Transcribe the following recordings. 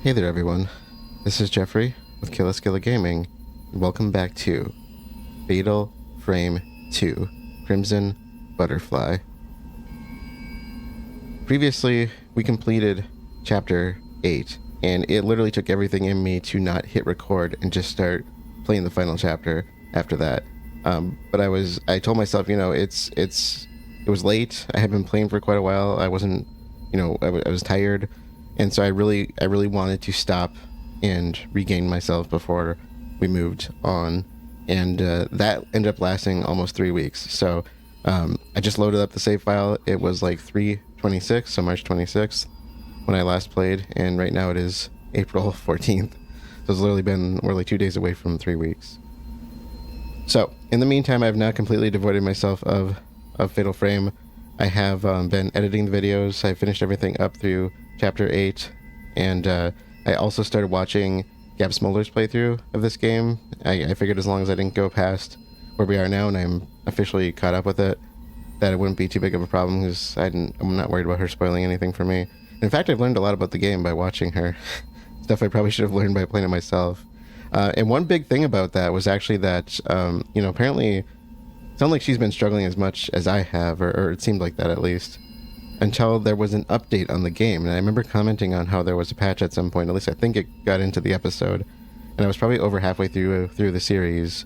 Hey there everyone, this is Jeffrey with Killaskila Gaming, and welcome back to Fatal Frame 2, Crimson Butterfly. Previously, we completed Chapter 8, and it literally took everything in me to not hit record and just start playing the final chapter after that. But I told myself, it was late, I had been playing for quite a while, I wasn't, I was tired. And so I really wanted to stop and regain myself before we moved on. And that ended up lasting almost 3 weeks. So I just loaded up the save file. It was like 3/26, so March 26th, when I last played. And right now it is April 14th. So it's literally we're like 2 days away from 3 weeks. So in the meantime, I've now completely devoted myself of Fatal Frame. I have been editing the videos. I finished everything up through Chapter 8, and I also started watching Gab Smolder's playthrough of this game. I figured as long as I didn't go past where we are now and I'm officially caught up with it, that it wouldn't be too big of a problem, because I'm not worried about her spoiling anything for me. In fact, I've learned a lot about the game by watching her. Stuff I probably should have learned by playing it myself. And one big thing about that was actually that, apparently it sounds like she's been struggling as much as I have, or it seemed like that at least, until there was an update on the game. And I remember commenting on how there was a patch at some point, at least I think it got into the episode, and I was probably over halfway through the series,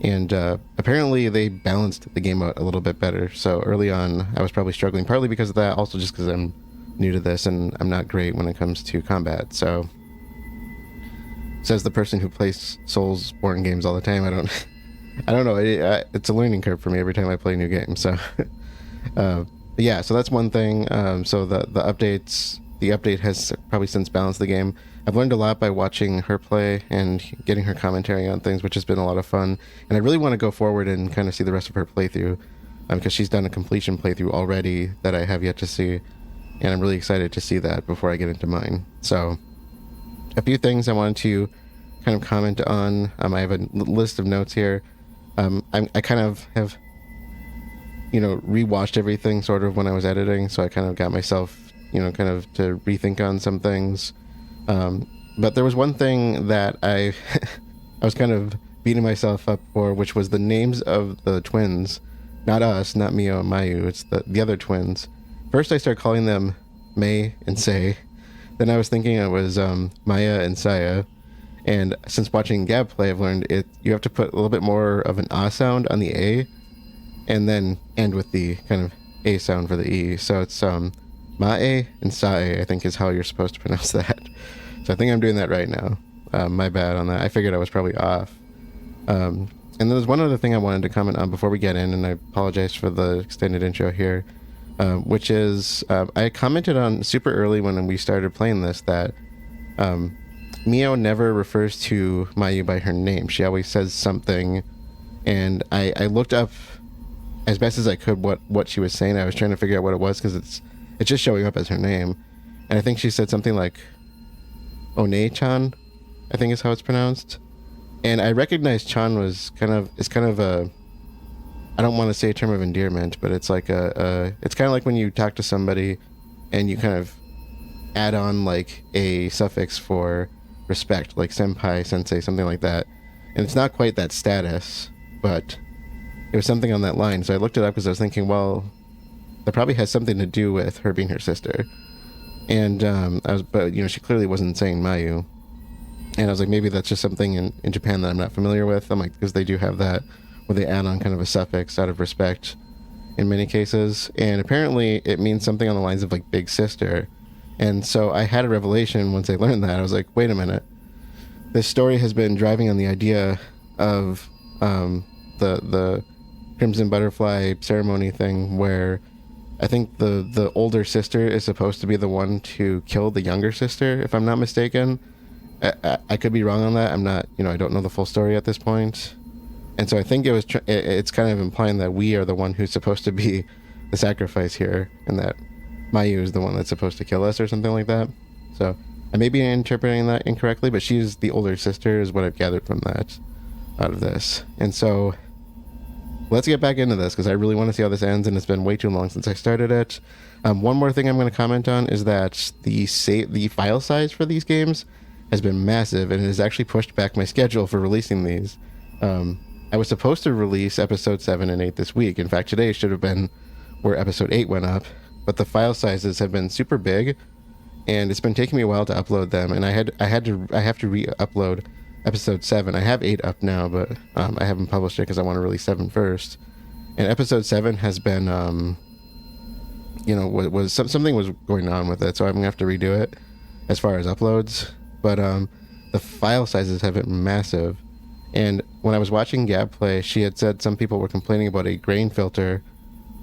and apparently they balanced the game out a little bit better. So early on I was probably struggling, partly because of that, also just because I'm new to this and I'm not great when it comes to combat. So says the person who plays Soulsborne games all the time. I don't know, it's a learning curve for me every time I play a new game. So yeah, so that's one thing. So the update has probably since balanced the game. I've learned a lot by watching her play and getting her commentary on things, which has been a lot of fun. And I really want to go forward and kind of see the rest of her playthrough, because she's done a completion playthrough already that I have yet to see, and I'm really excited to see that before I get into mine. So a few things I wanted to kind of comment on. I have a list of notes here. I kind of have rewatched everything sort of when I was editing, so I kind of got myself, kind of to rethink on some things. But there was one thing that I was kind of beating myself up for, which was the names of the twins. Not us, not Mio and Mayu, it's the other twins. First I started calling them May and Sei. Then I was thinking it was Maya and Saya. And since watching Gab play, I've learned you have to put a little bit more of an ah sound on the A, and then end with the kind of A sound for the E. So it's Mae and Sae, I think, is how you're supposed to pronounce that. So I think I'm doing that right now. My bad on that. I figured I was probably off. And then there's one other thing I wanted to comment on before we get in, and I apologize for the extended intro here, which is I commented on super early when we started playing this that Mio never refers to Mayu by her name. She always says something, and I looked up as best as I could what she was saying. I was trying to figure out what it was, because it's just showing up as her name, and I think she said something like One-chan, I think is how it's pronounced. And I recognized Chan is kind of a, I don't want to say a term of endearment, but it's like it's kind of like when you talk to somebody and you kind of add on like a suffix for respect, like senpai, sensei, something like that. And it's not quite that status, but it was something on that line. So I looked it up because I was thinking, well, that probably has something to do with her being her sister. And but she clearly wasn't saying Mayu. And I was like, maybe that's just something in Japan that I'm not familiar with. I'm like, because they do have that where they add on kind of a suffix out of respect in many cases. And apparently it means something on the lines of like big sister. And so I had a revelation once I learned that. I was like, wait a minute. This story has been driving on the idea of the Crimson Butterfly ceremony thing, where I think the older sister is supposed to be the one to kill the younger sister, if I'm not mistaken. I could be wrong on that. I'm not, I don't know the full story at this point. And so I think it's kind of implying that we are the one who's supposed to be the sacrifice here, and that Mayu is the one that's supposed to kill us or something like that. So I may be interpreting that incorrectly, but she's the older sister is what I've gathered from that, out of this. And so let's get back into this because I really want to see how this ends, and it's been way too long since I started it. One more thing I'm going to comment on is that the file size for these games has been massive, and it has actually pushed back my schedule for releasing these. I was supposed to release episode 7 and 8 this week. In fact, today should have been where episode 8 went up, but the file sizes have been super big, and it's been taking me a while to upload them, and I have to re-upload episode 7. I have 8 up now, but I haven't published it because I want to release 7 first. And episode 7 has been, something was going on with it, so I'm gonna have to redo it as far as uploads. But the file sizes have been massive. And when I was watching Gab play, she had said some people were complaining about a grain filter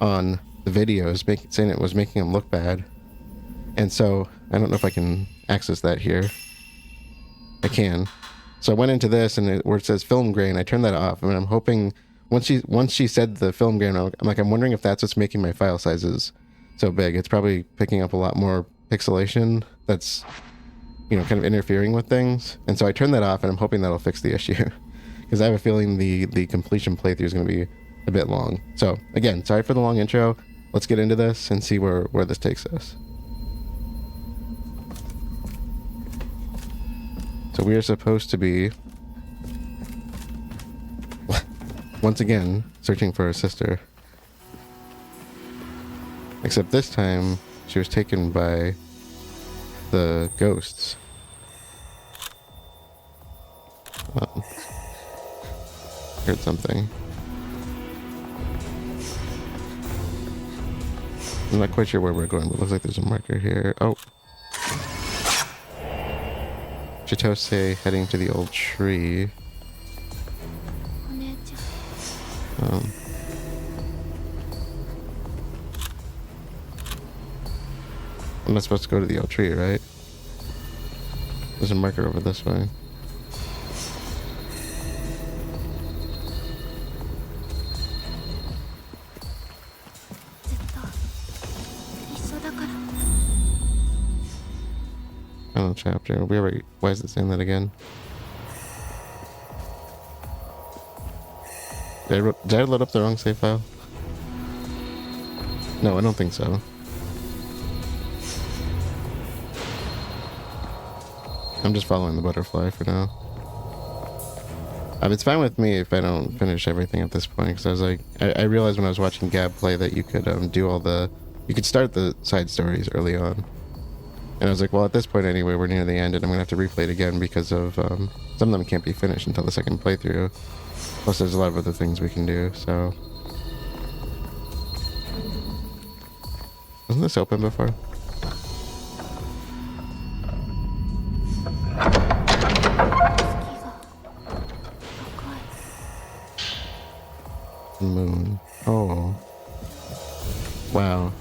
on the videos, saying it was making them look bad. And so I don't know if I can access that here. I can. So I went into this, and where it says film grain, I turned that off. I mean, I'm hoping once she said the film grain, I'm wondering if that's what's making my file sizes so big. It's probably picking up a lot more pixelation that's, kind of interfering with things. And so I turned that off, and I'm hoping that'll fix the issue. Because I have a feeling the completion playthrough is going to be a bit long. So again, sorry for the long intro. Let's get into this and see where this takes us. So we are supposed to be, once again, searching for her sister. Except this time, she was taken by the ghosts. Heard something. I'm not quite sure where we're going, but it looks like there's a marker here. Oh. Chitose heading to the old tree. I'm not supposed to go to the old tree, right? There's a marker over this way. Final chapter. Why is it saying that again? Did I load up the wrong save file? No, I don't think so. I'm just following the butterfly for now. It's fine with me if I don't finish everything at this point, because I was like, I realized when I was watching Gab play that you could you could start the side stories early on. And I was like, well, at this point anyway, we're near the end, and I'm going to have to replay it again because of some of them can't be finished until the second playthrough. Plus, there's a lot of other things we can do, so... Wasn't this open before? Moon. Oh. Wow.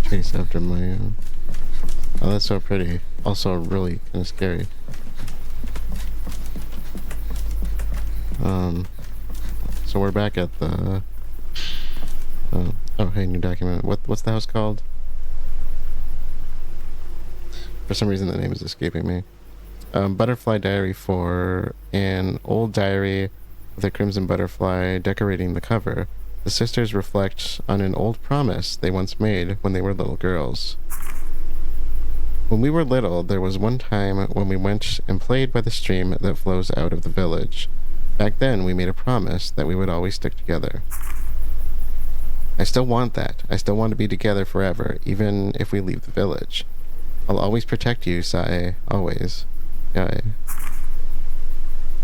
Chase after my own. Oh, that's so pretty. Also really kind of scary. So we're back at the... oh, hey, new document. What's the house called? For some reason the name is escaping me. Butterfly Diary 4, an old diary with a crimson butterfly decorating the cover. The sisters reflect on an old promise they once made when they were little girls. When we were little, there was one time when we went and played by the stream that flows out of the village. Back then, we made a promise that we would always stick together. I still want that. I still want to be together forever, even if we leave the village. I'll always protect you, Sae. Always. Yae.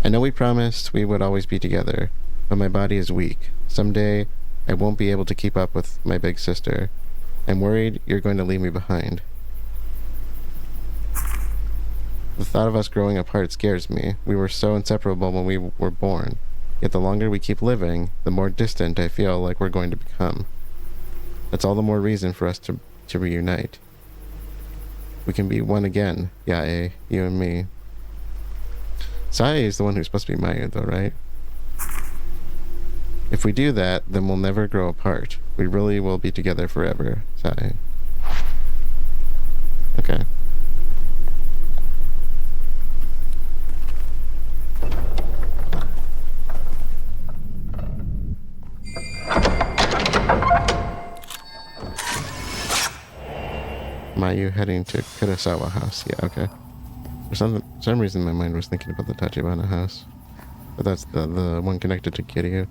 I know we promised we would always be together, but my body is weak. Someday, I won't be able to keep up with my big sister. I'm worried you're going to leave me behind. The thought of us growing apart scares me. We were so inseparable when we were born. Yet the longer we keep living, the more distant I feel like we're going to become. That's all the more reason for us to reunite. We can be one again, Yae, you and me. Sae is the one who's supposed to be Mayu, though, right? If we do that, then we'll never grow apart. We really will be together forever, Sae. Okay. Mayu heading to Kurosawa house. Yeah, okay. For some reason my mind was thinking about the Tachibana house. But that's the one connected to Kiryu.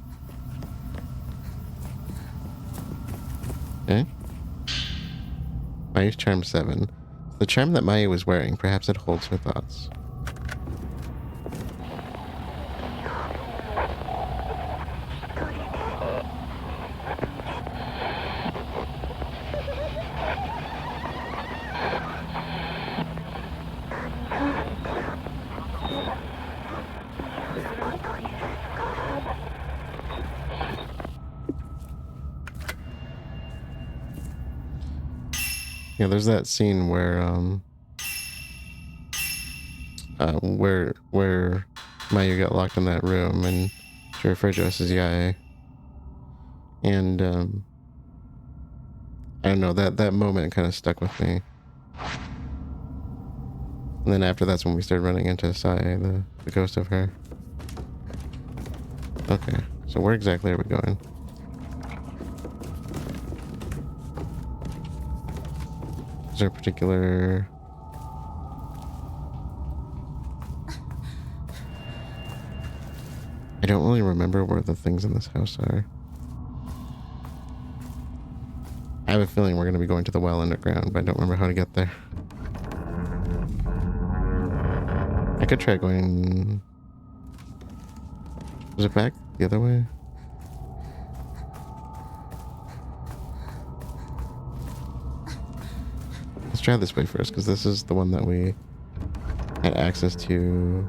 Okay. Mayu's charm 7. The charm that Mayu was wearing, perhaps it holds her thoughts. Yeah, there's that scene where Mayu got locked in that room and she referred to us as Yae. And I don't know, that moment kind of stuck with me. And then after that's when we started running into Sae, the ghost of her. Okay, so where exactly are we going? Is there a particular... I don't really remember where the things in this house are. I have a feeling we're going to be going to the well underground, but I don't remember how to get there. I could try going... Was it back the other way? Let's try this way first, because this is the one that we had access to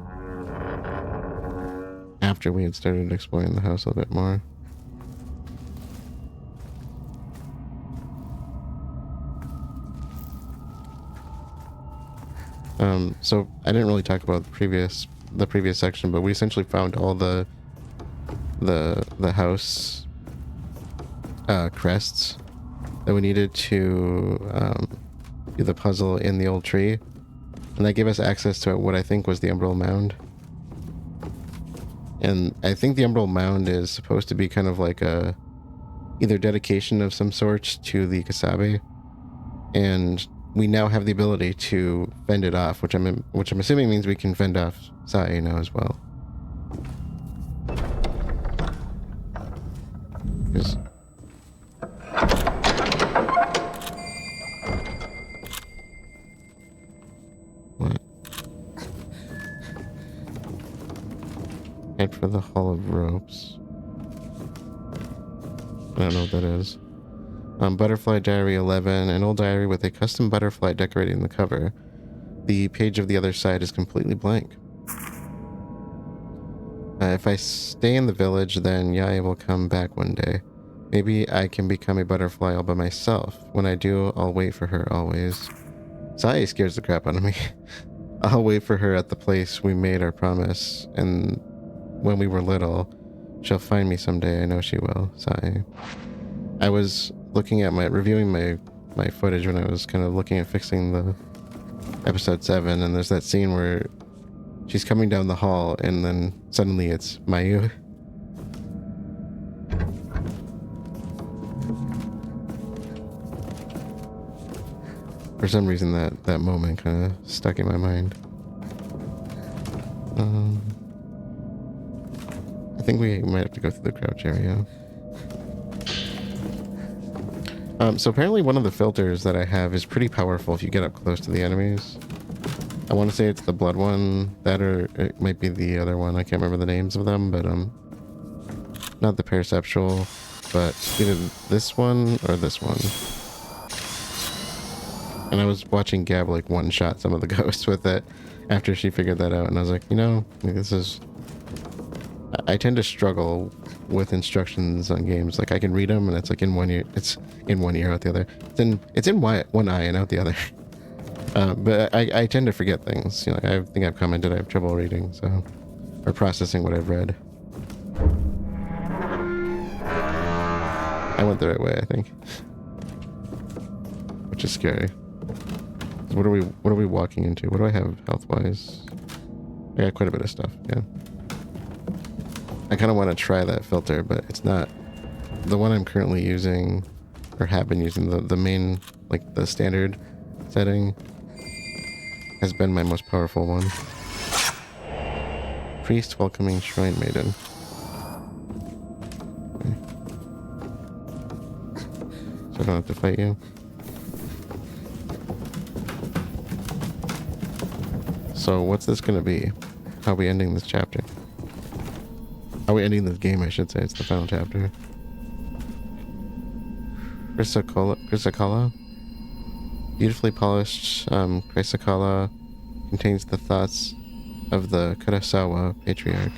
after we had started exploring the house a little bit more. So I didn't really talk about the previous section, but we essentially found all the house crests that we needed to do the puzzle in the old tree, and that gave us access to what I think was the Emerald Mound. And I think the Emerald Mound is supposed to be kind of like a either dedication of some sort to the KUSABI, and we now have the ability to fend it off, which I'm assuming means we can fend off Sae now as well. What? Head for the Hall of Ropes. I don't know what that is. Butterfly Diary 11, an old diary with a custom butterfly decorating the cover. The page of the other side is completely blank. If I stay in the village, then Yae will come back one day. Maybe I can become a butterfly all by myself. When I do, I'll wait for her always. Sae scares the crap out of me. I'll wait for her at the place we made our promise, and when we were little, she'll find me someday. I know she will. Sae. I was looking at reviewing my footage when I was kind of looking at fixing the episode 7, and there's that scene where she's coming down the hall and then suddenly it's Mayu. For some reason that moment kind of stuck in my mind. I think we might have to go through the crouch area. So apparently one of the filters that I have is pretty powerful if you get up close to the enemies. I want to say it's the blood one, that or it might be the other one. I can't remember the names of them, but not the perceptual, but either this one or this one. And I was watching Gab like one-shot some of the ghosts with it after she figured that out, and I was like, you know, this is... I tend to struggle with instructions on games. Like I can read them and it's like in one ear, it's in one ear out the other. It's in one eye and out the other. But I tend to forget things. You know, I think I've commented I have trouble reading, so, or processing what I've read. I went the right way, I think, which is scary. So what are we walking into? What do I have health wise? I got quite a bit of stuff. Yeah. I kind of want to try that filter, but it's not the one I'm currently using or have been using. The main, like the standard setting has been my most powerful one. Priest welcoming shrine maiden. Okay. So I don't have to fight you. So what's this gonna be? How are we ending this chapter? How are we ending this game, I should say. It's the final chapter. Killaskila. Beautifully polished Killaskila contains the thoughts of the Kusabi patriarch.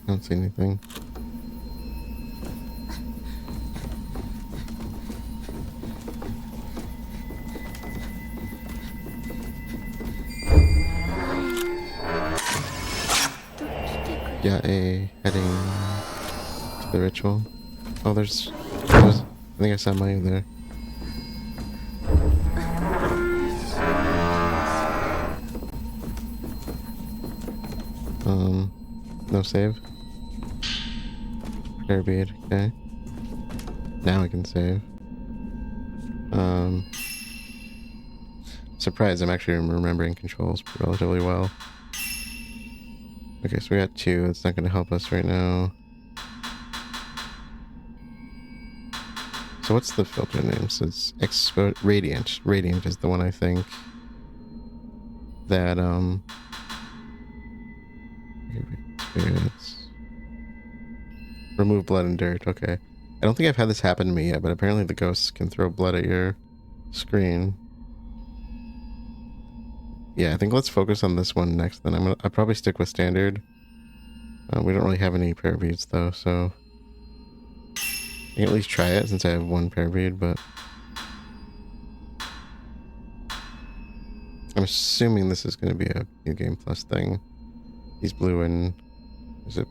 I don't see anything. Yeah, heading to the ritual. Oh, there's I think I saw mine there. No save. Prayer bead, okay. Now I can save. Surprised I'm actually remembering controls relatively well. Okay, so we got 2. It's not going to help us right now. So what's the filter name? So it's Radiant. Radiant is the one I think that experience. Remove blood and dirt. Okay. I don't think I've had this happen to me yet, but apparently the ghosts can throw blood at your screen. Yeah, I think let's focus on this one next. Then I'll probably stick with standard. We don't really have any prayer beads though, so I can at least try it since I have 1 prayer bead. But I'm assuming this is going to be a New Game Plus thing. He's blue and is it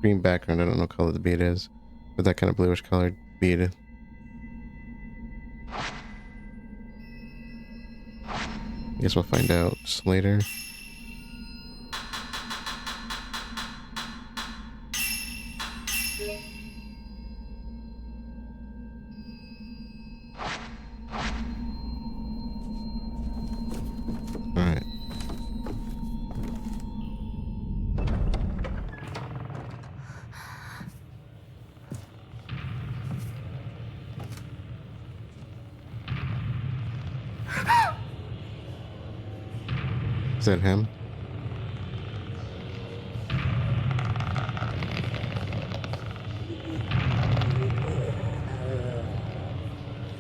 green background? I don't know what color the bead is, but that kind of bluish colored bead. I guess we'll find out later. Alright. Is that him?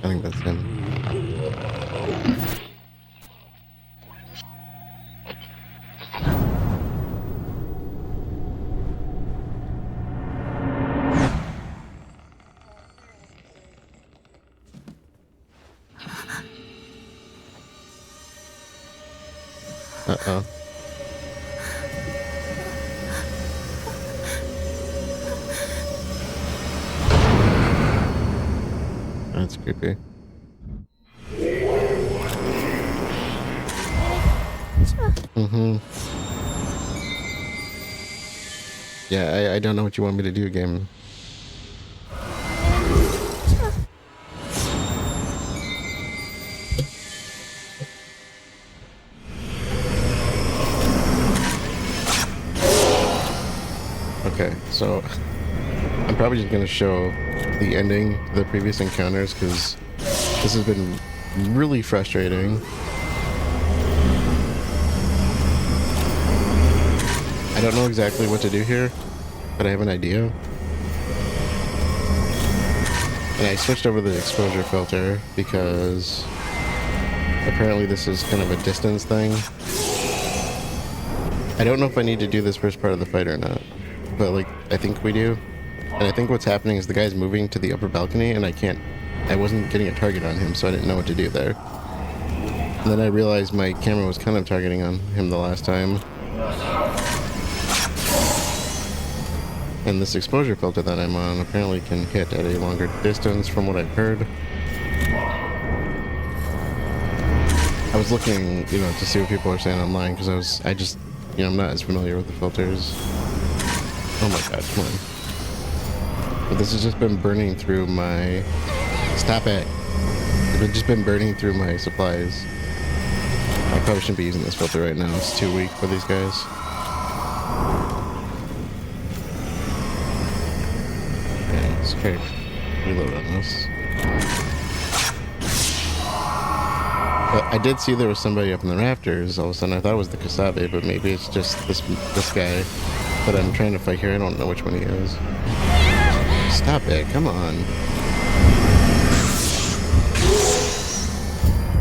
I think that's him. Uh-oh. That's creepy. Mm-hmm. Yeah, I don't know what you want me to do, game. Okay, so I'm probably just gonna show the ending to the previous encounters because this has been really frustrating. I don't know exactly what to do here, but I have an idea. And I switched over the exposure filter because apparently this is kind of a distance thing. I don't know if I need to do this first part of the fight or not, but like I think we do. And I think what's happening is the guy's moving to the upper balcony and I wasn't getting a target on him, so I didn't know what to do there. And then I realized my camera was kind of targeting on him the last time. And this exposure filter that I'm on apparently can hit at a longer distance from what I've heard. I was looking, you know, to see what people are saying online because I'm not as familiar with the filters. Oh my god, come on. But this has just been burning through my... Stop it! It's just been burning through my supplies. I probably shouldn't be using this filter right now. It's too weak for these guys. Okay, let's try to reload on this. But I did see there was somebody up in the rafters. All of a sudden I thought it was the KUSABI, but maybe it's just this guy that I'm trying to fight here. I don't know which one he is. Stop it, come on.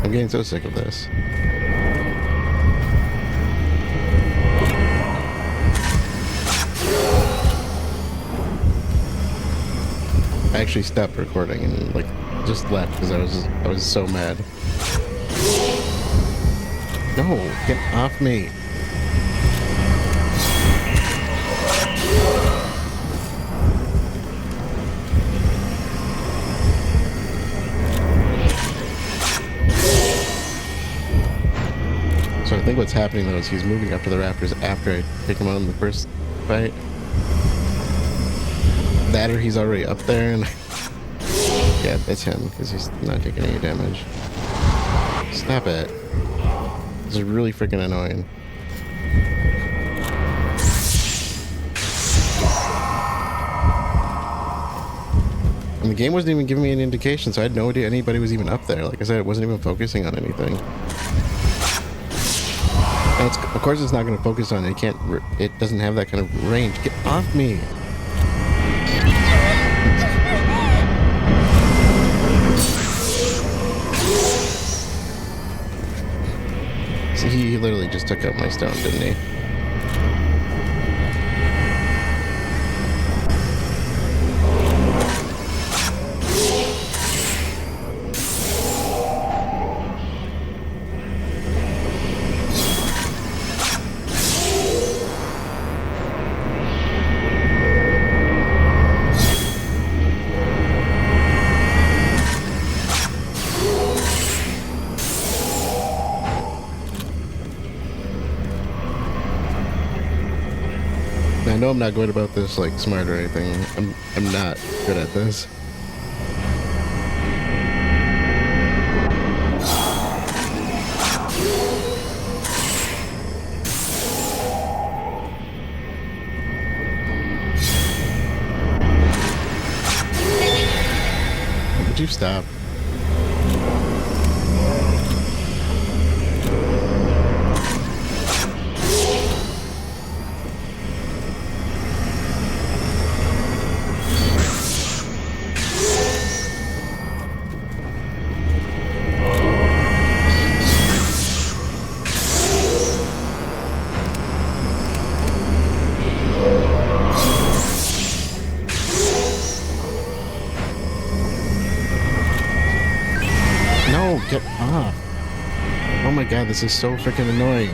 I'm getting so sick of this. I actually stopped recording and like just left because I was so mad. No, get off me. So I think what's happening though is he's moving up to the rafters after I take him out in the first fight. That or he's already up there and... Yeah, it's him because he's not taking any damage. Stop it. This is really freaking annoying. And the game wasn't even giving me an indication, so I had no idea anybody was even up there. Like I said, it wasn't even focusing on anything. And of course it's not going to focus on it. It doesn't have that kind of range. Get off me! See, he literally just took out my stone, didn't he? I know I'm not good about this, like, smart or anything. I'm not good at this. Would you stop? No, get off. Oh my god, this is so freaking annoying.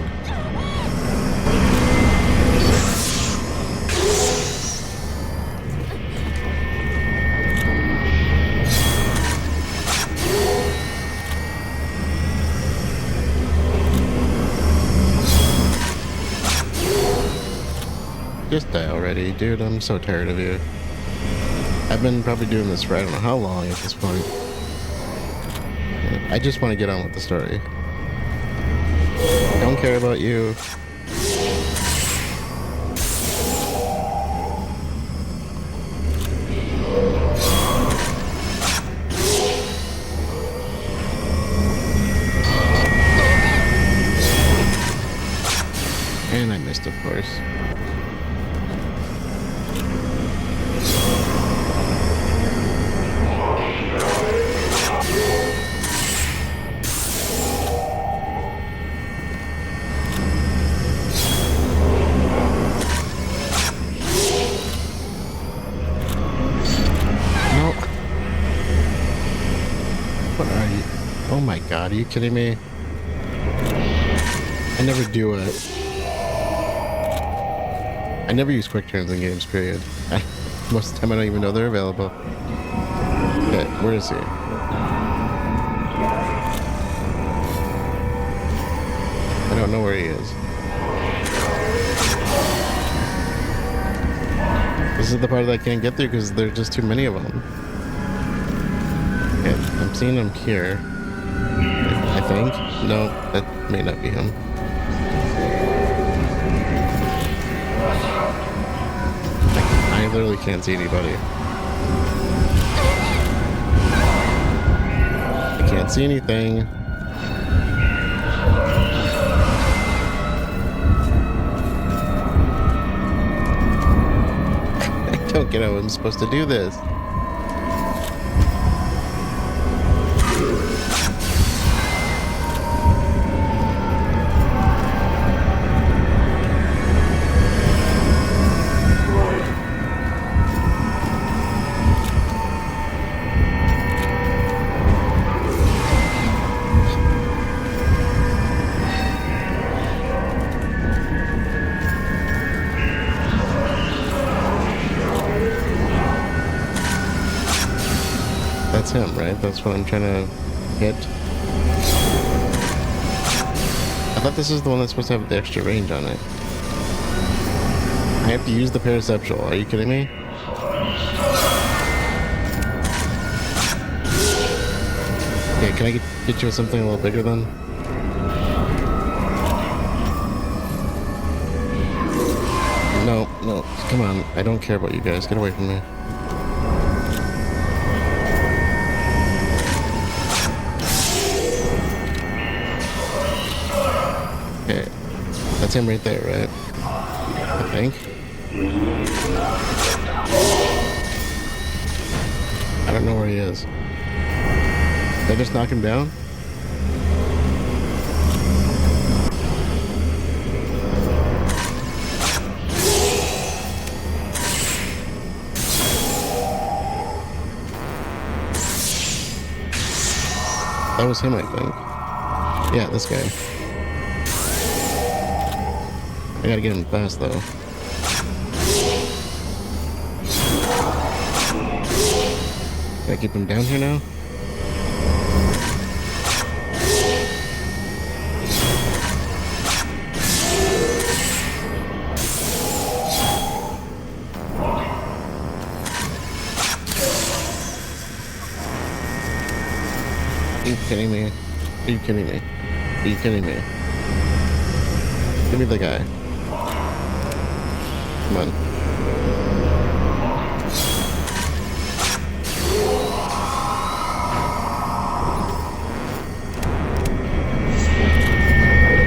Just die already, dude. I'm so tired of you. I've been probably doing this for I don't know how long at this point. I just want to get on with the story. Don't care about you. And I missed, of course. No. What are you? Oh my god, are you kidding me? I never do it. I never use quick turns in games, period. Most of the time I don't even know they're available. Okay, where is he? I don't know where he is. This is the part that I can't get through because there's just too many of them. Okay, I'm seeing him here. I think. No, that may not be him. I literally can't see anybody. I can't see anything. I don't get how I'm supposed to do this. That's him, right? That's what I'm trying to hit. I thought this is the one that's supposed to have the extra range on it. I have to use the paraceptual. Are you kidding me? Okay, can I get you with something a little bigger then? No, no, come on. I don't care about you guys. Get away from me. Okay, that's him right there, right? I think. I don't know where he is. Did I just knock him down? That was him, I think. Yeah, this guy. I gotta get him fast, though. Can I keep him down here now? Are you kidding me? Are you kidding me? Are you kidding me? Give me the guy. Come on.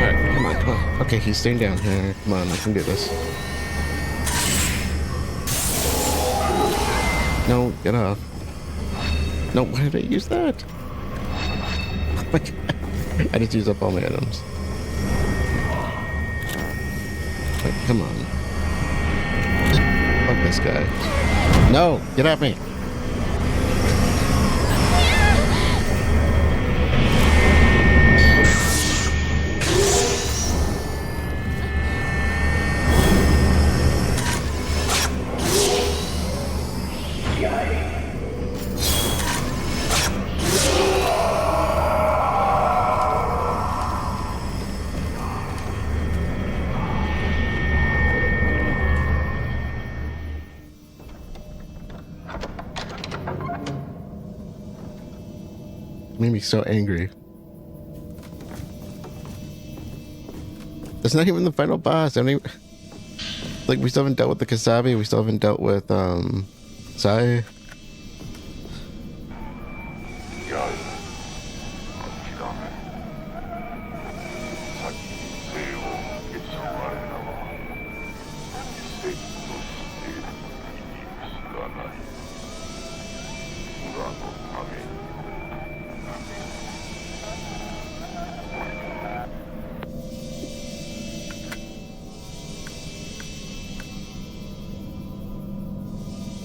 Alright, come on, come on. Okay, he's staying down here. Come on, I can do this. No, get off. No, why did I use that? Oh my god. I just used up all my items. Like, come on. Fuck this guy. No! Get at me! made me so angry. That's not even the final boss. I don't even... Like, we still haven't dealt with the KUSABI. We still haven't dealt with, Sai.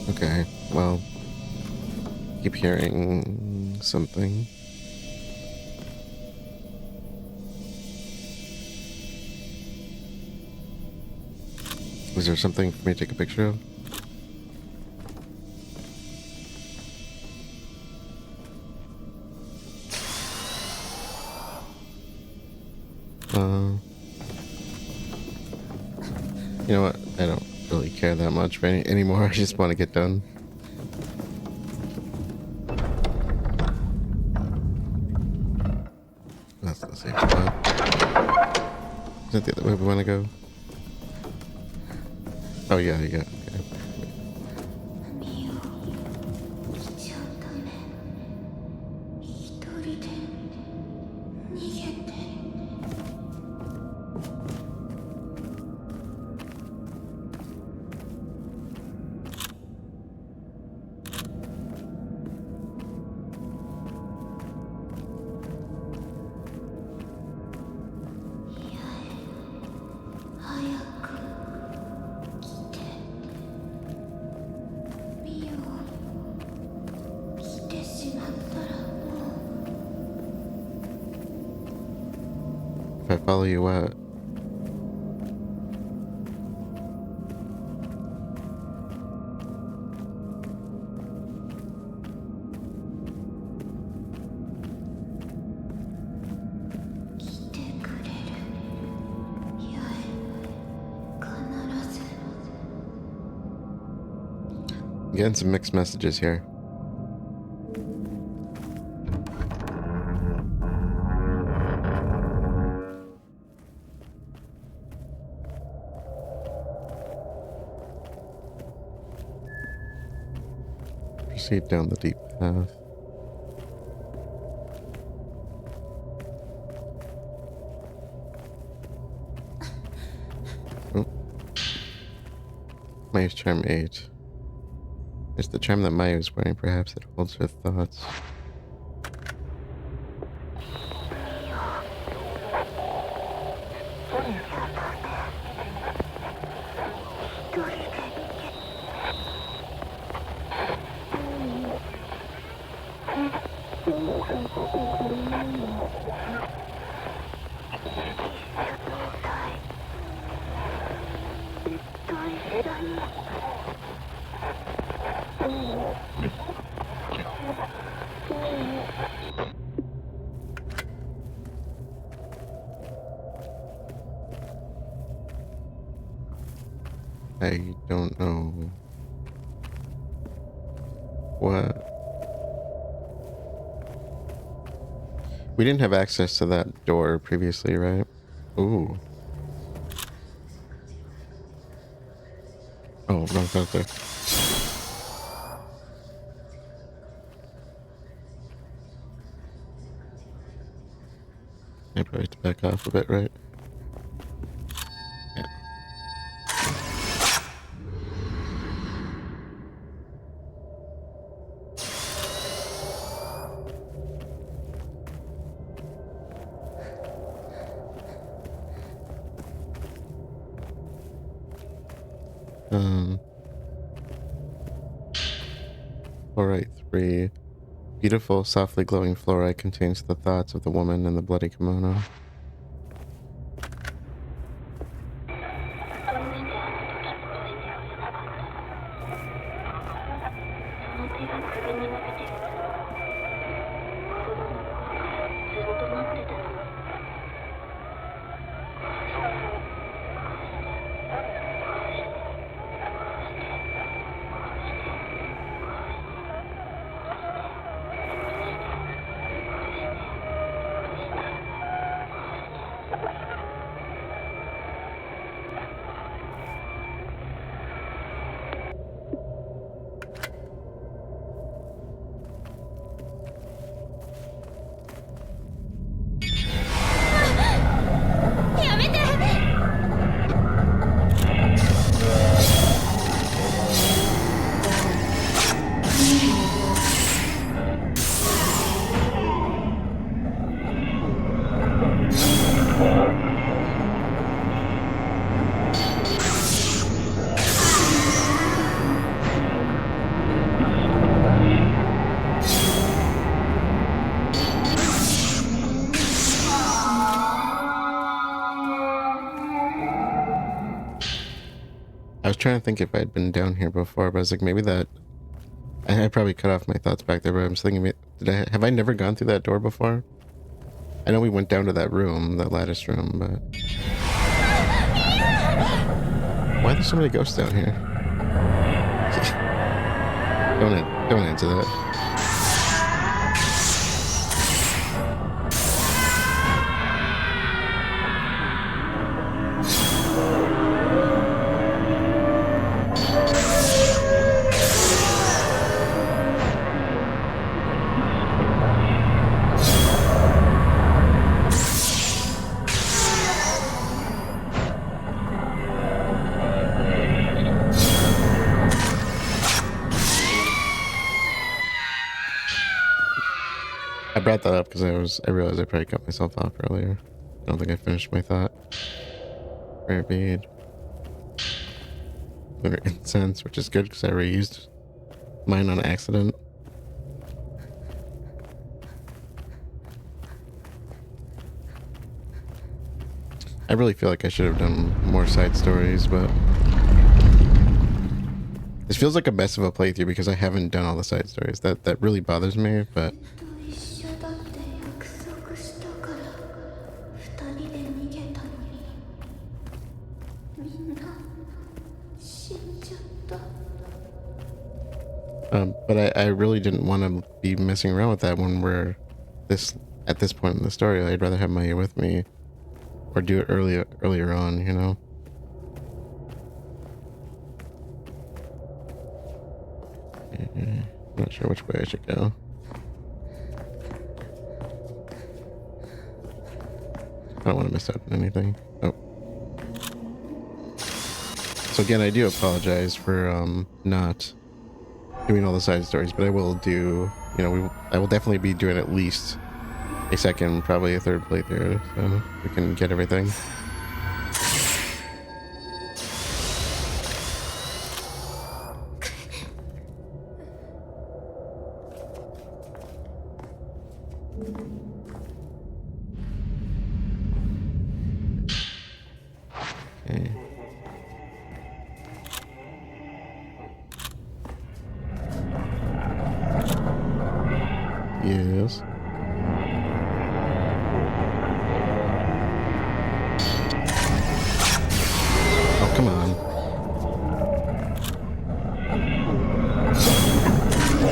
Okay, well, keep hearing something. Is there something for me to take a picture of? You know what? I don't really care that much anymore. I just want to get done. That's the safe spot. Is that the other way we want to go? Oh yeah, yeah. Okay. If I follow you out. I'm getting some mixed messages here. Proceed down the deep path. Oh. Maya's charm 8. It's the charm that Maya is wearing. Perhaps it holds her thoughts. I don't know what. We didn't have access to that door previously, right? Ooh. Oh, wrong path there. I probably have to back off a bit, right? Yeah. Fluorite 3. Beautiful, softly glowing fluorite contains the thoughts of the woman in the bloody kimono. I was trying to think if I'd been down here before, but I was like, maybe that... I probably cut off my thoughts back there, but I'm just thinking, have I never gone through that door before? I know we went down to that room, that lattice room, but... Why are there so many ghosts down here? Don't answer that. I brought that up because I realized I probably cut myself off earlier. I don't think I finished my thought. Rare bead. Lunar incense, which is good because I reused mine on accident. I really feel like I should have done more side stories, but this feels like a mess of a playthrough because I haven't done all the side stories. That really bothers me, but I really didn't want to be messing around with that when we're at this point in the story. I'd rather have Maya with me or do it earlier on, you know. Not sure which way I should go. I don't want to miss out on anything. Oh. So again, I do apologize for not doing all the side stories, but I will do, you know, I will definitely be doing at least a second, probably a third playthrough, so we can get everything. Okay. Yes. Oh, come on.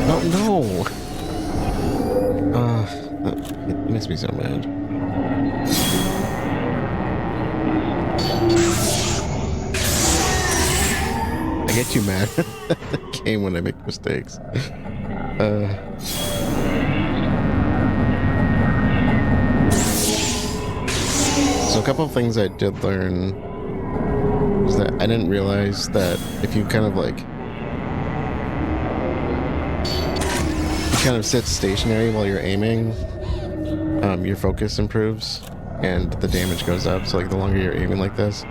Oh, no! It makes me so mad. I get too mad at the game when I make mistakes. So a couple of things I did learn was that I didn't realize that if you kind of like sit stationary while you're aiming, your focus improves and the damage goes up. So like the longer you're aiming like this.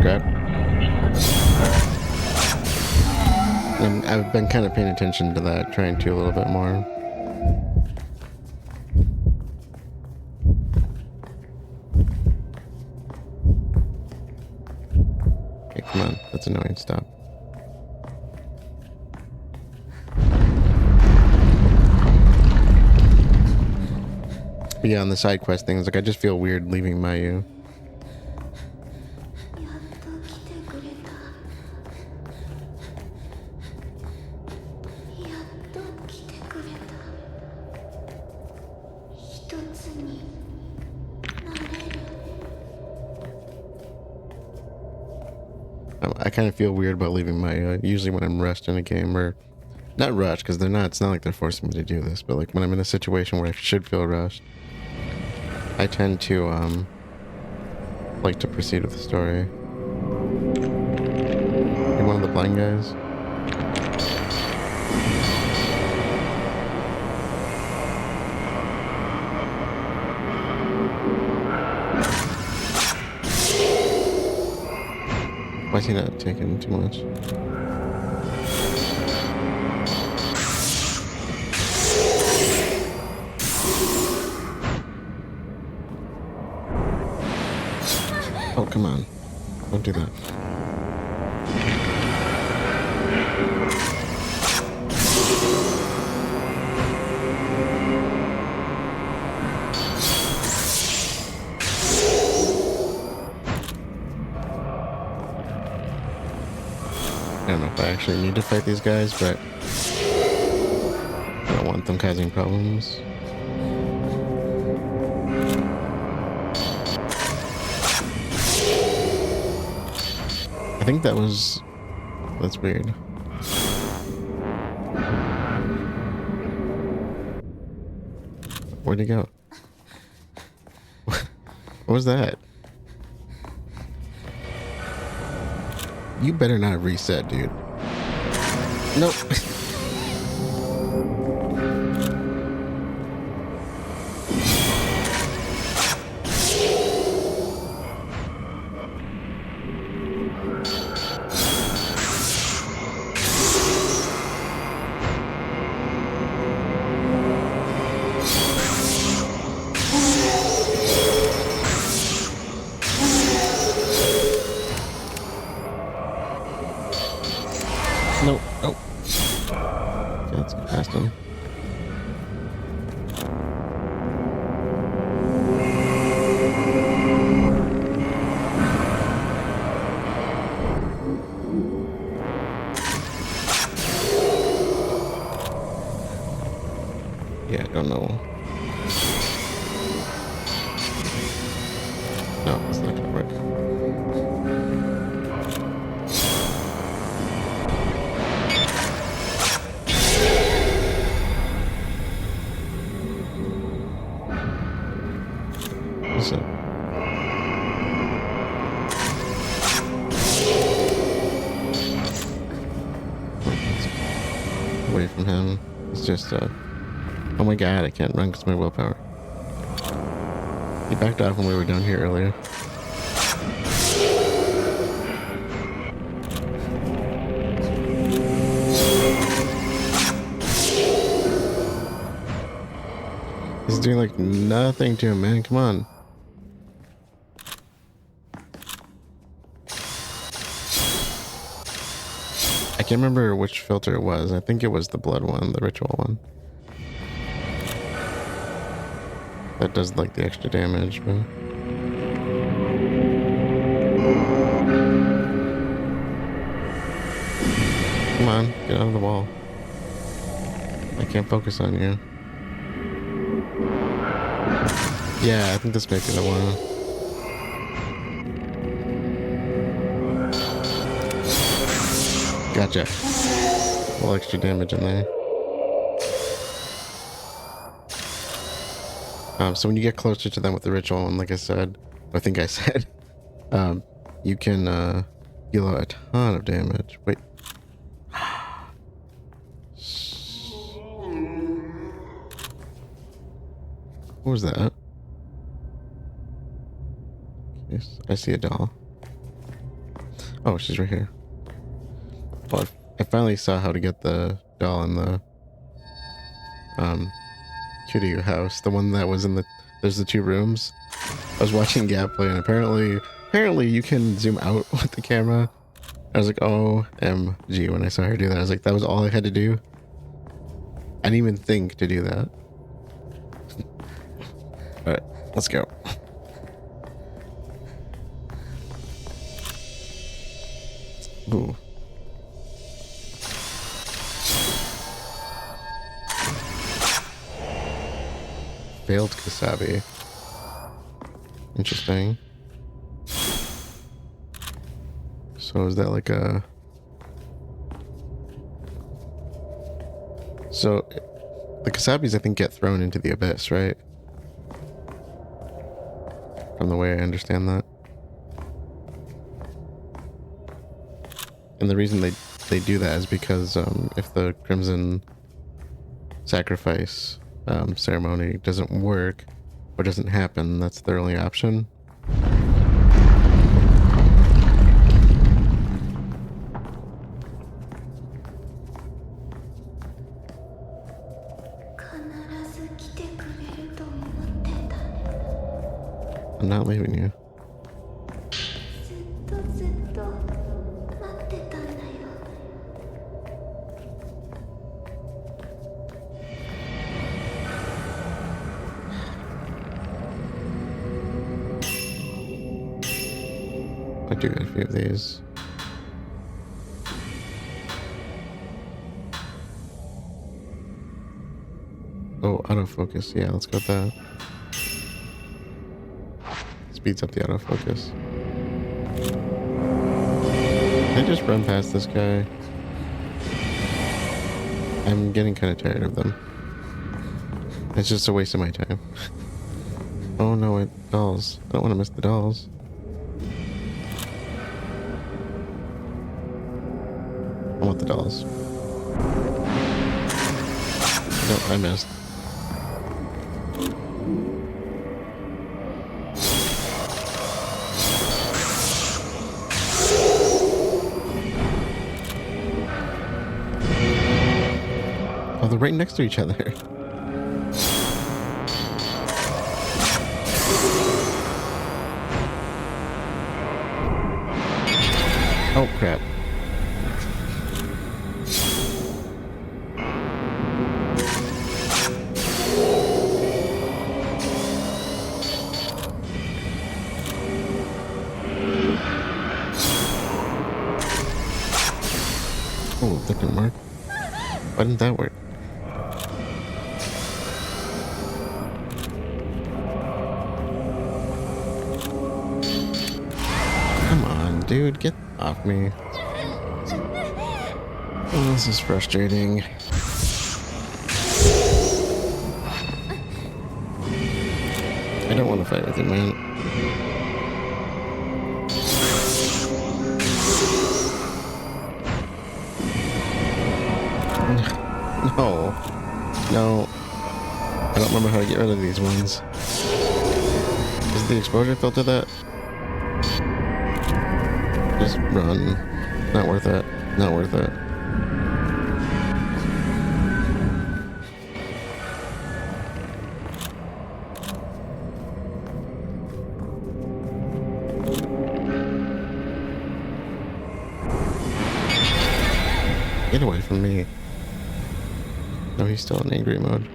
Grab. And I've been kind of paying attention to that, trying to a little bit more. Okay, come on. That's annoying. Stop. But yeah, on the side quest things, like I just feel weird leaving Mayu. I kind of feel weird about leaving Mayu. Usually when I'm rushed in a game, or not rushed because they're not. It's not like they're forcing me to do this, but like when I'm in a situation where I should feel rushed, I tend to like to proceed with the story. You're one of the blind guys. is he not taking too much? Oh, come on. Don't do that. I don't know if I actually need to fight these guys, but I don't want them causing problems. I think that was... That's weird. Where'd he go? What was that? You better not reset, dude. Nope. Nope. Oh. Okay, let's get past him. Yeah, I don't know. No, it's not gonna work. What's up? Away from him. It's just oh my god, I can't run because of my willpower. He backed off when we were down here earlier. He's doing like nothing to him, man. Come on. I can't remember which filter it was. I think it was the blood one, the ritual one. That does like the extra damage, but... Come on, get out of the wall. I can't focus on you. Yeah, I think this may be the one. Gotcha. A little extra damage in there. So when you get closer to them with the ritual, and like I said, I think I said, you can deal a ton of damage. Wait. What was that? Yes, I see a doll. Oh, she's right here. Well, I finally saw how to get the doll in the Kiryu house, the one that was in the... There's the two rooms. I was watching gameplay, and apparently you can zoom out with the camera. I was like, OMG, when I saw her do that. I was like, that was all I had to do. I didn't even think to do that. Alright, let's go. Ooh. Failed KUSABI. Interesting. So is that like a... So the KUSABIs I think get thrown into the abyss, right? From the way I understand that. And the reason they do that is because if the Crimson sacrifice ceremony doesn't work or doesn't happen, that's their only option. I'm not leaving you. I do got a few of these. Oh, autofocus. Yeah, let's go with that. Speeds up the autofocus. Can I just run past this guy? I'm getting kind of tired of them. It's just a waste of my time. Oh no, dolls. I don't want to miss the dolls. I want the dolls. Nope, I missed. Oh, they're right next to each other. Oh, crap. Oh, that didn't work. Why didn't that work? Come on, dude, get off me. Oh, this is frustrating. I don't want to fight with you, man. No. No. I don't remember how to get rid of these ones. Is the exposure filter that? Just run. Not worth it. Not worth it. Get away from me. No, he's still in angry mode.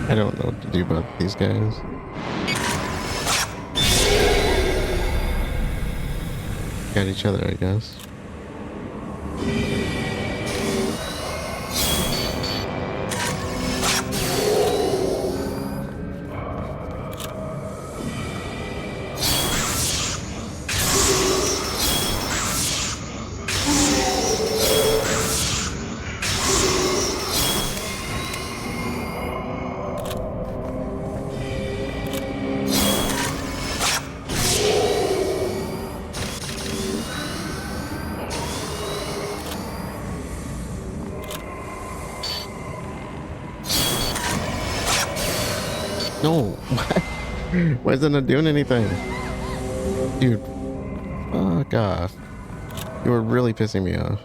I don't know what to do about these guys. Got each other, I guess. No, why is it not doing anything? Dude, fuck off. You were really pissing me off.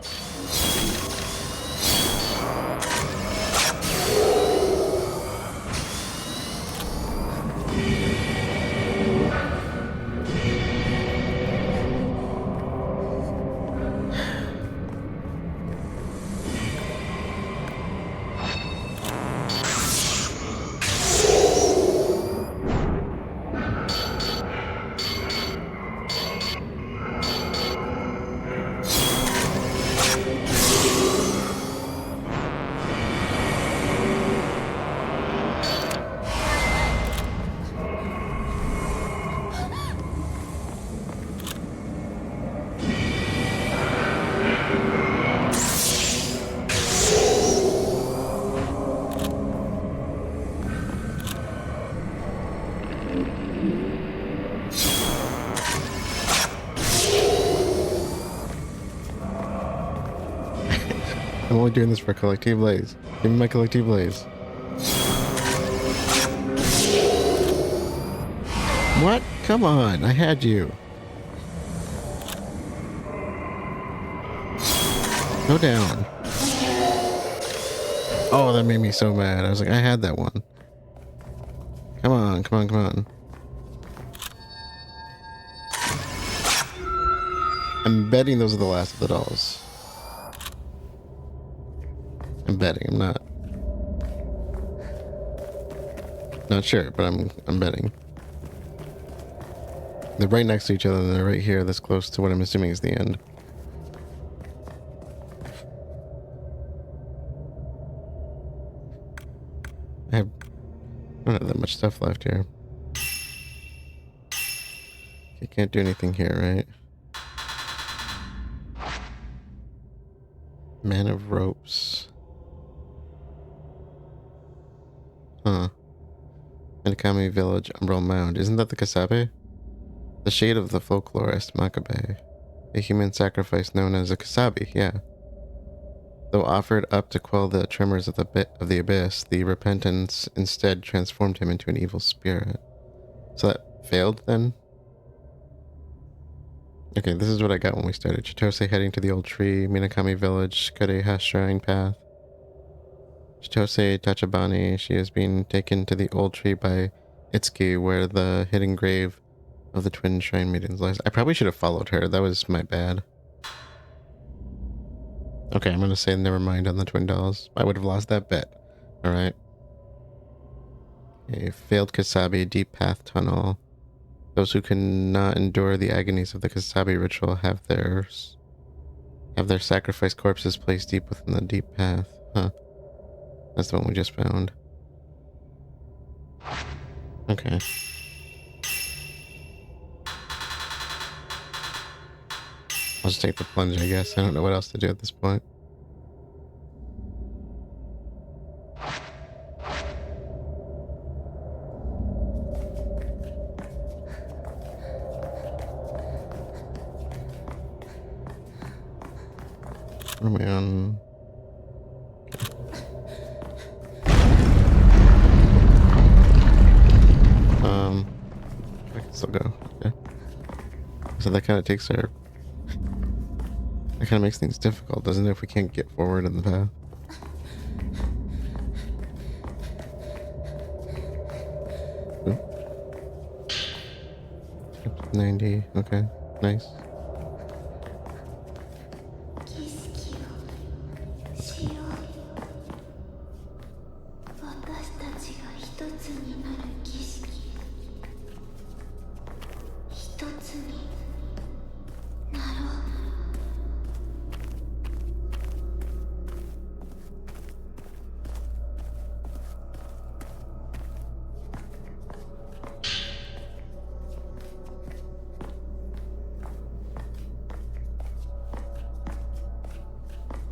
I'm only doing this for collective blaze. Give me my collective blaze. What? Come on, I had you. Go down. Oh, that made me so mad. I was like, I had that one. Come on, come on, come on. I'm betting those are the last of the dolls. I'm betting, I'm not sure, but I'm betting. They're right next to each other and they're right here, this close to what I'm assuming is the end. I don't have that much stuff left here. I can't do anything here, right? Man of ropes. Huh. Minakami Village, Umbral Mound. Isn't that the KUSABI? The shade of the folklorist Makabe. A human sacrifice known as a KUSABI, yeah. Though offered up to quell the tremors of the abyss, the repentance instead transformed him into an evil spirit. So that failed then? Okay, this is what I got when we started. Chitose heading to the old tree, Minakami Village, Kareha Shrine Path. Chitose Tachibani, she is being taken to the old tree by Itsuki, where the hidden grave of the twin shrine maidens lies. I probably should have followed her. That was my bad. Okay, I'm gonna say never mind on the twin dolls. I would have lost that bet. Alright. A failed KUSABI deep path tunnel. Those who cannot endure the agonies of the KUSABI ritual have their sacrificed corpses placed deep within the deep path. Huh. That's the one we just found. Okay. I'll just take the plunge, I guess. I don't know what else to do at this point. Where am I on? I can still go. Okay. So that kind of takes our... That kind of makes things difficult, doesn't it, if we can't get forward in the path? Ooh. 90, okay, nice.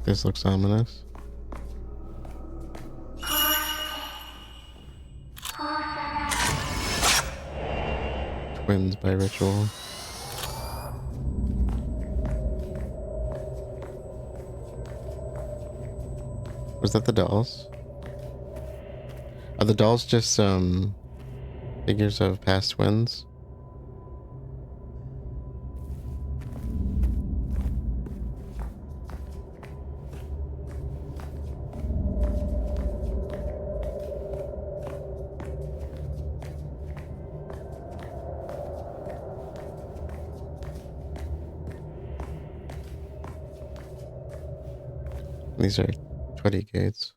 This looks ominous. Twins by ritual. Was that the dolls? Are the dolls just figures of past twins? These are 20 gates.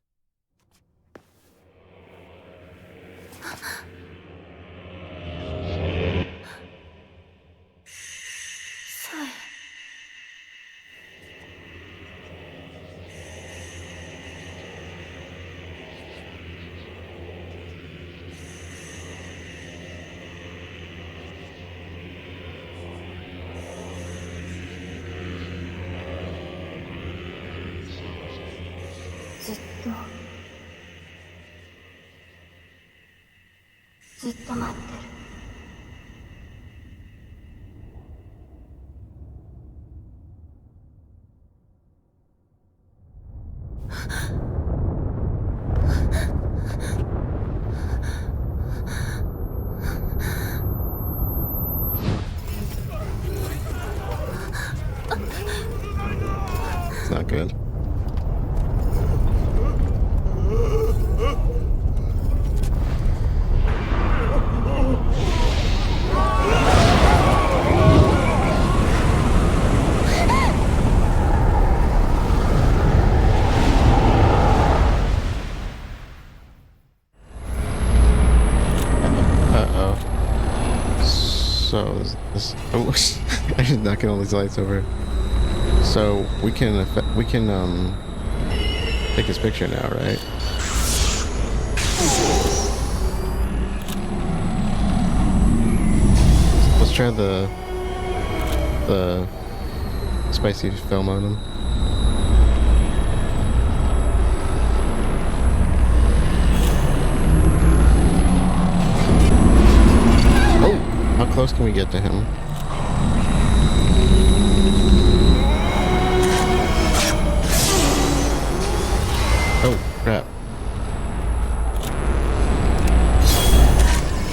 So this oh, I should knock all these lights over. So we can take his picture now, right? Let's try the spicy film on him. Oh, how close can we get to him? Oh, crap.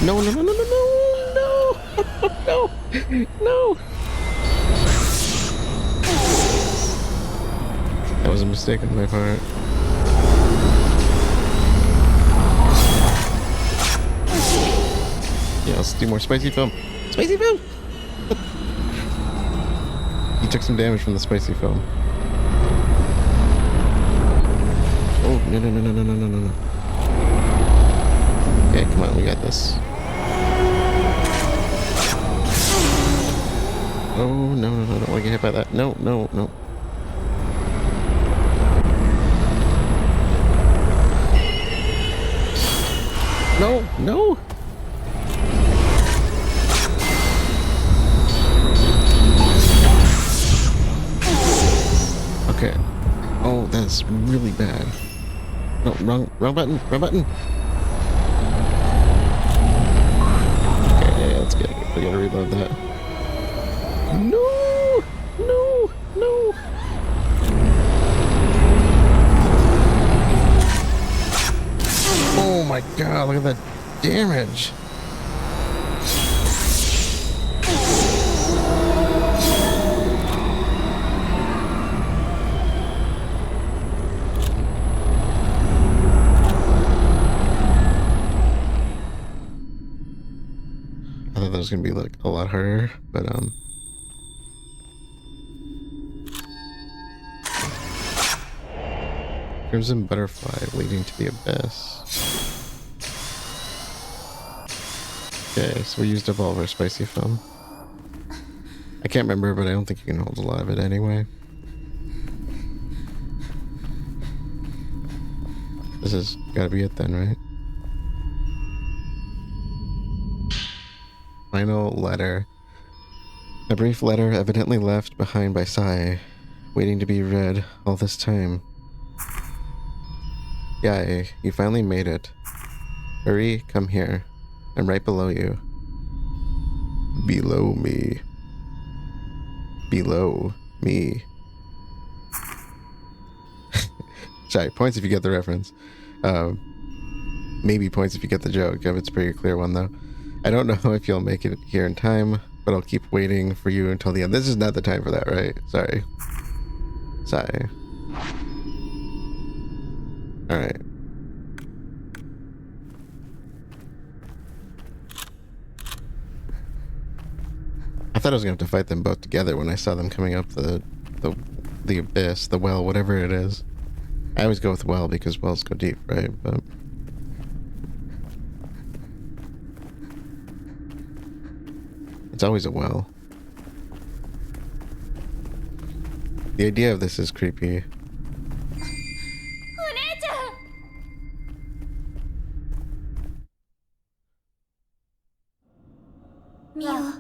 No, no, no, no, no, no, no, no. That was a mistake on my part. Yeah, let's do more spicy film. Spicy film! He took some damage from the spicy film. Oh, no, no, no, no, no, no, no, no. Okay, come on, we got this. Oh, no, no, no, I don't want to get hit by that. No, no, no. No, no. Okay. Oh, that's really bad. No, wrong button, wrong button. Okay, let's get it. We gotta reload that. No, no, no. Oh my god, look at that damage. I thought that was gonna be like a lot harder, but Crimson Butterfly leading to the abyss. Okay, so we used up all of our spicy film. I can't remember, but I don't think you can hold a lot of it anyway. This has gotta be it then, right? Final letter. A brief letter evidently left behind by Sai, waiting to be read all this time. Yai, you finally made it. Hurry, come here. I'm right below you. Below me. Below me. Sorry, points if you get the reference. Maybe points if you get the joke. It's a pretty clear one though. I don't know if you'll make it here in time, but I'll keep waiting for you until the end. This is not the time for that, right? Sorry. Sorry. Alright. I thought I was gonna have to fight them both together when I saw them coming up the abyss, the well, whatever it is. I always go with well because wells go deep, right? But it's always a well. The idea of this is creepy. Mio.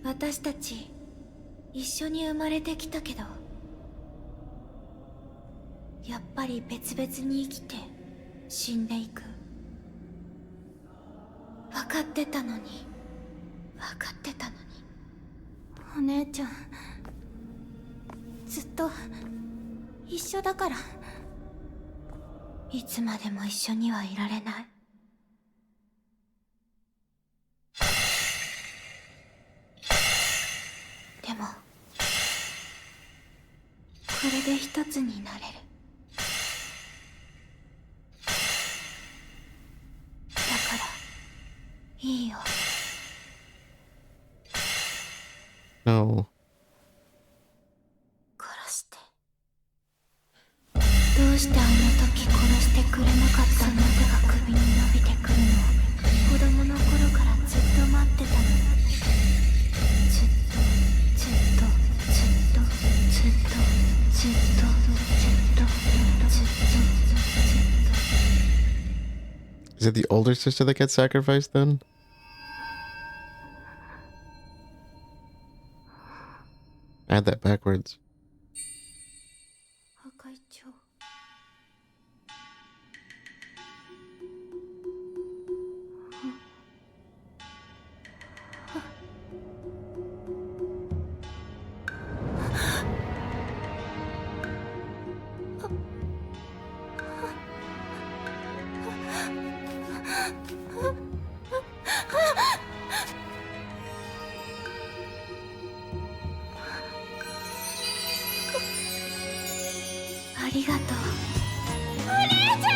私たち一緒に生まれてきたけど、やっぱり別々に生きて死んでいく。分かってたのに、分かってたのに。お姉ちゃん、ずっと一緒だから、いつまでも一緒にはいられない。でもこれで一つになれる。だからいいよ。No. 殺して。どうしてあの時殺してくれなかったの。手が首に伸びてくるの子供の頃からずっと待ってたの。ずっとずっとずっとずっとずっとずっとずっとずっと。 Is it the older sister that gets sacrificed then? I had that backwards. 破壊長。ありがとう。お姉ちゃん。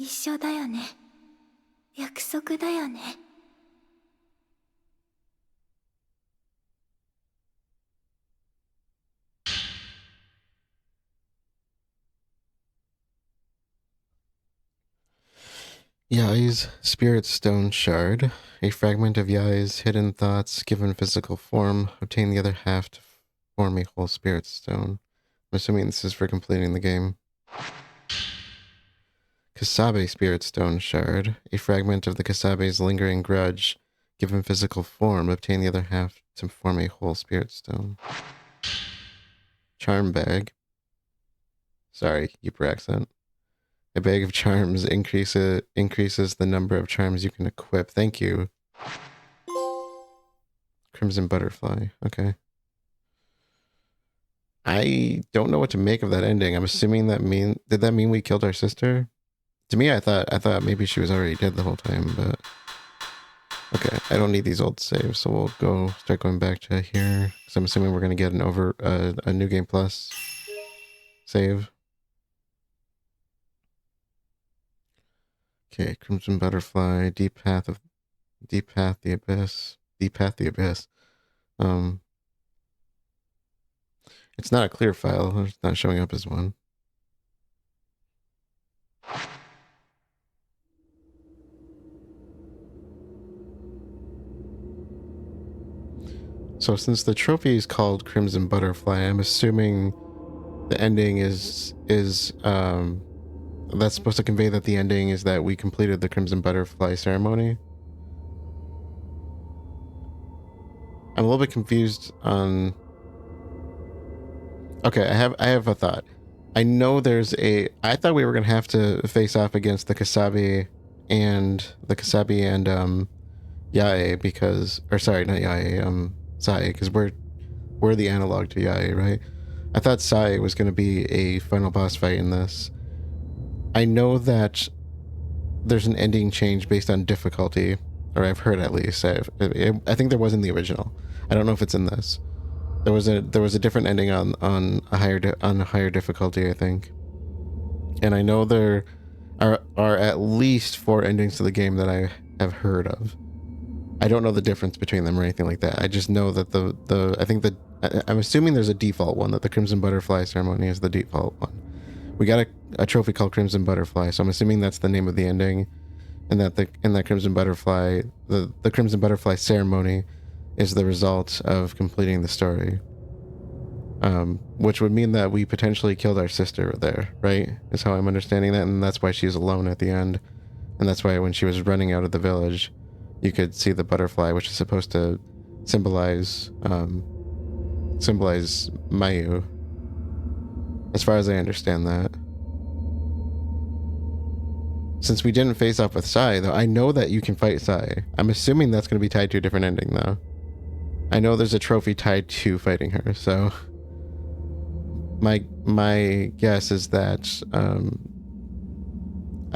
一緒だよね。約束だよね。Yai's Spirit Stone Shard. A fragment of Yai's hidden thoughts given physical form. Obtain the other half to form a whole Spirit Stone. I'm assuming this is for completing the game. KUSABI Spirit Stone Shard. A fragment of the KUSABI's lingering grudge given physical form. Obtain the other half to form a whole Spirit Stone. Charm Bag. Sorry, keep your accent. A bag of charms increases the number of charms you can equip. Thank you. Crimson Butterfly. Okay. I don't know what to make of that ending. I'm assuming did that mean we killed our sister? To me, I thought maybe she was already dead the whole time, but okay. I don't need these old saves, so we'll start going back to here. Because I'm assuming we're gonna get a new game plus save. Okay, Crimson Butterfly, Deep Path the Abyss. It's not a clear file. It's not showing up as one. So since the trophy is called Crimson Butterfly, I'm assuming the ending is that's supposed to convey that the ending is that we completed the Crimson Butterfly ceremony. I'm a little bit confused on... Okay, I have a thought. I know I thought we were gonna have to face off against the KUSABI and Yae because, or sorry, not Yae, Sai, because we're the analog to Yae, right? I thought Sai was gonna be a final boss fight in this. I know that there's an ending change based on difficulty, or I've heard at least. I think there was in the original. I don't know if it's in this. There was a different ending on a higher difficulty, I think. And I know there are at least 4 endings to the game that I have heard of. I don't know the difference between them or anything like that. I just know that I'm assuming there's a default one, that the Crimson Butterfly ceremony is the default one. We got a trophy called Crimson Butterfly, so I'm assuming that's the name of the ending, and that that Crimson Butterfly, the Crimson Butterfly ceremony, is the result of completing the story. Which would mean that we potentially killed our sister there, right? Is how I'm understanding that, and that's why she's alone at the end, and that's why when she was running out of the village, you could see the butterfly, which is supposed to symbolize Mayu. As far as I understand that. Since we didn't face off with Sai, though, I know that you can fight Sai. I'm assuming that's going to be tied to a different ending, though. I know there's a trophy tied to fighting her, so... My guess is that, I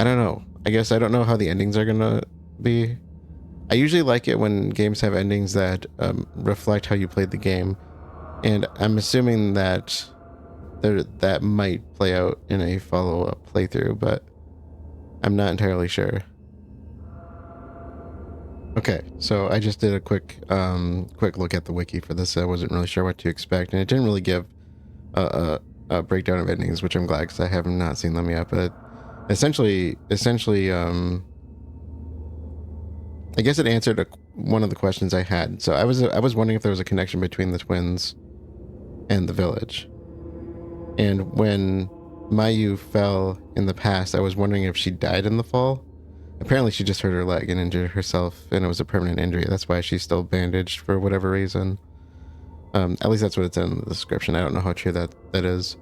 don't know. I guess I don't know how the endings are going to be. I usually like it when games have endings that reflect how you played the game. And I'm assuming that that might play out in a follow-up playthrough, but I'm not entirely sure. Okay, so I just did a quick look at the wiki for this. I wasn't really sure what to expect, and it didn't really give a breakdown of endings, which I'm glad, because I have not seen them yet. But essentially, I guess it answered one of the questions I had. So I was wondering if there was a connection between the twins and the village. And when Mayu fell in the past, I was wondering if she died in the fall. Apparently she just hurt her leg and injured herself, and it was a permanent injury. That's why she's still bandaged for whatever reason. At least that's what it's in the description. I don't know how true that is.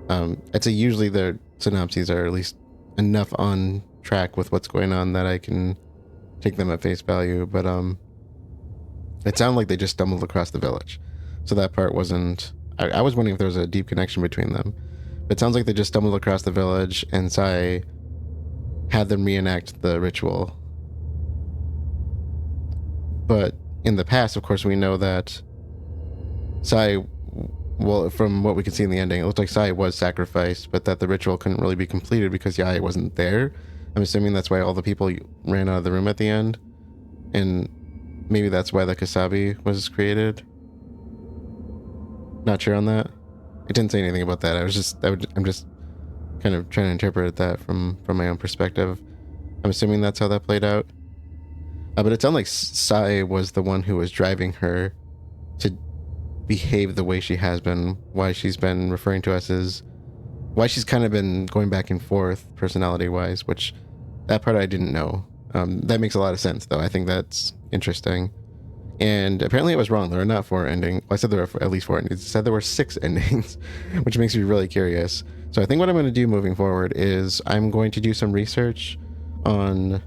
I'd say usually their synopses are at least enough on track with what's going on that I can take them at face value, but it sounded like they just stumbled across the village. So that part wasn't... I was wondering if there was a deep connection between them. But it sounds like they just stumbled across the village, and Sai had them reenact the ritual. But in the past, of course, we know that Sai... Well, from what we can see in the ending, it looked like Sai was sacrificed, but that the ritual couldn't really be completed because Yae wasn't there. I'm assuming that's why all the people ran out of the room at the end, and maybe that's why the KUSABI was created. Not sure on that. It didn't say anything about that. I'm just kind of trying to interpret that from my own perspective. I'm assuming that's how that played out. But it sounded like Sai was the one who was driving her to behave the way she has been, why she's been referring to us as, why she's kind of been going back and forth personality-wise, which that part I didn't know. That makes a lot of sense, though. I think that's interesting. And apparently I was wrong. There are not 4 endings. Well, I said there were at least 4 endings. It said there were 6 endings, which makes me really curious. So I think what I'm going to do moving forward is I'm going to do some research on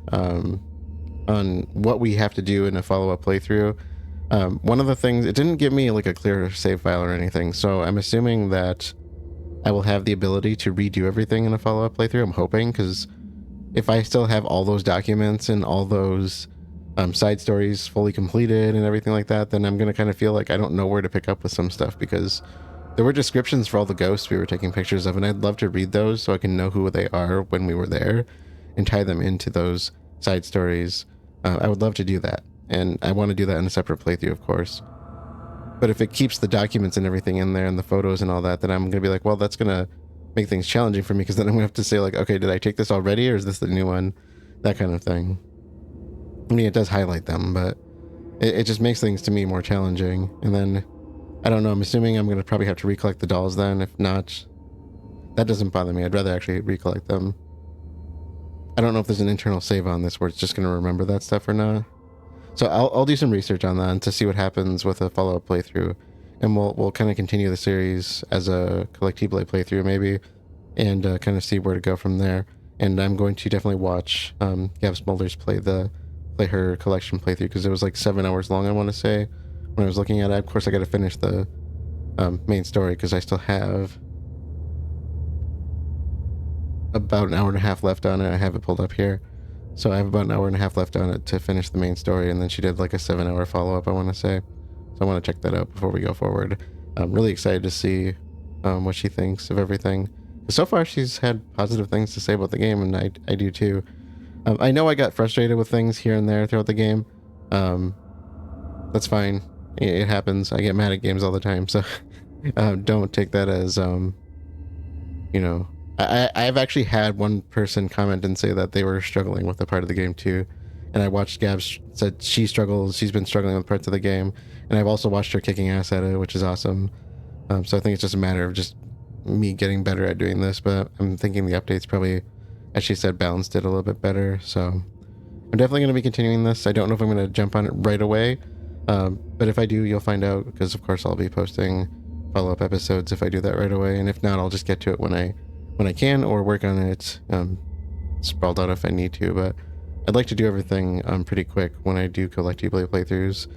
what we have to do in a follow-up playthrough. One of the things, it didn't give me like a clear save file or anything, so I'm assuming that I will have the ability to redo everything in a follow-up playthrough. I'm hoping, because if I still have all those documents and all those side stories fully completed and everything like that, then I'm going to kind of feel like I don't know where to pick up with some stuff, because there were descriptions for all the ghosts we were taking pictures of, and I'd love to read those so I can know who they are when we were there and tie them into those side stories. I would love to do that, and I want to do that in a separate playthrough, of course. But if it keeps the documents and everything in there and the photos and all that, then I'm going to be like, well, that's going to make things challenging for me, because then I'm going to have to say like, okay, did I take this already, or is this the new one? That kind of thing. I mean, it does highlight them, but it just makes things to me more challenging. And then, I don't know, I'm assuming I'm going to probably have to recollect the dolls then. If not, that doesn't bother me. I'd rather actually recollect them. I don't know if there's an internal save on this where it's just going to remember that stuff or not. So I'll do some research on that to see what happens with a follow-up playthrough. And we'll kind of continue the series as a Killaskila playthrough maybe, and kind of see where to go from there. And I'm going to definitely watch Gav Smulders play her collection playthrough, because it was like 7 hours long, I want to say, when I was looking at it. Of course, I got to finish the main story, because I still have about an hour and a half left on it. I have it pulled up here. So I have about an hour and a half left on it to finish the main story, and then she did like a 7-hour follow-up, I want to say. So I want to check that out before we go forward. I'm really excited to see what she thinks of everything. So far, she's had positive things to say about the game, and I do too. I know I got frustrated with things here and there throughout the game. That's fine. It happens. I get mad at games all the time, so don't take that as, you know... I've actually had one person comment and say that they were struggling with a part of the game too. And I watched Gab said she's been struggling with parts of the game. And I've also watched her kicking ass at it, which is awesome. So I think it's just a matter of just me getting better at doing this. But I'm thinking the updates probably, as she said, balanced it a little bit better. So I'm definitely going to be continuing this. I don't know if I'm going to jump on it right away. But if I do, you'll find out, because of course I'll be posting follow-up episodes if I do that right away. And if not, I'll just get to it when I can, or work on it sprawled out if I need to. But I'd like to do everything pretty quick when I do Killaskila playthroughs.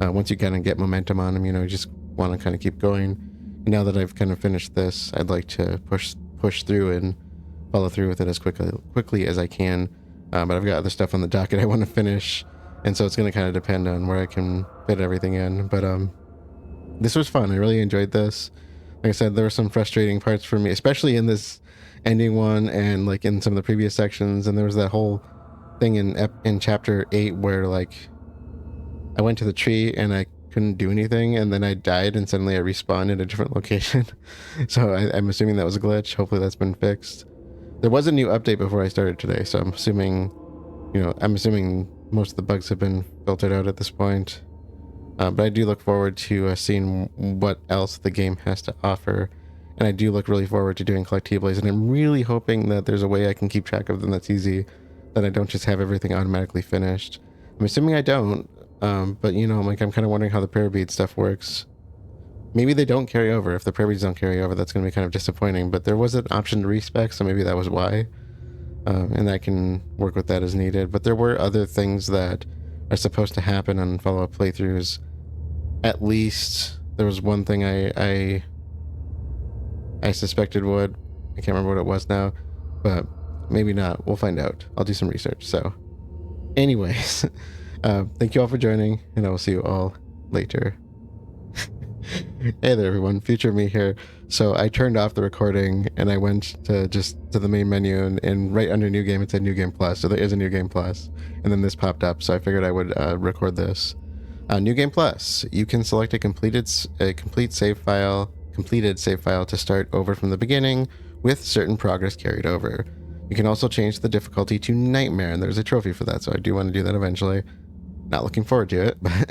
Once you kind of get momentum on them, you just want to kind of keep going. And now that I've kind of finished this, I'd like to push through and follow through with it as quickly as I can. But I've got other stuff on the docket I want to finish, and so it's going to kind of depend on where I can fit everything in. But this was fun. I really enjoyed this. Like I said, there were some frustrating parts for me, especially in this ending one, and like in some of the previous sections. And there was that whole thing in chapter 8 where like I went to the tree and I couldn't do anything, and then I died and suddenly I respawned in a different location. So I'm assuming that was a glitch. Hopefully that's been fixed. There was a new update before I started today, so I'm assuming most of the bugs have been filtered out at this point. But I do look forward to seeing what else the game has to offer. And I do look really forward to doing Killaskilas, and I'm really hoping that there's a way I can keep track of them that's easy, that I don't just have everything automatically finished. I'm assuming I don't, but I'm kind of wondering how the prayer bead stuff works. Maybe they don't carry over. If the prayer beads don't carry over, that's going to be kind of disappointing, but there was an option to respec, so maybe that was why. And I can work with that as needed. But there were other things that are supposed to happen on follow-up playthroughs. At least there was one thing I suspected would. I can't remember what it was now, but maybe not. We'll find out. I'll do some research. So anyways, thank you all for joining, and I will see you all later. Hey there, everyone. Future me here. So I turned off the recording and I went to the main menu, and right under New Game it said New Game Plus. So there is a New Game Plus, and then this popped up. So I figured I would record this. New Game Plus. You can select a completed save file to start over from the beginning with certain progress carried over. You can also change the difficulty to Nightmare, and there's a trophy for that. So I do want to do that eventually. Not looking forward to it, but.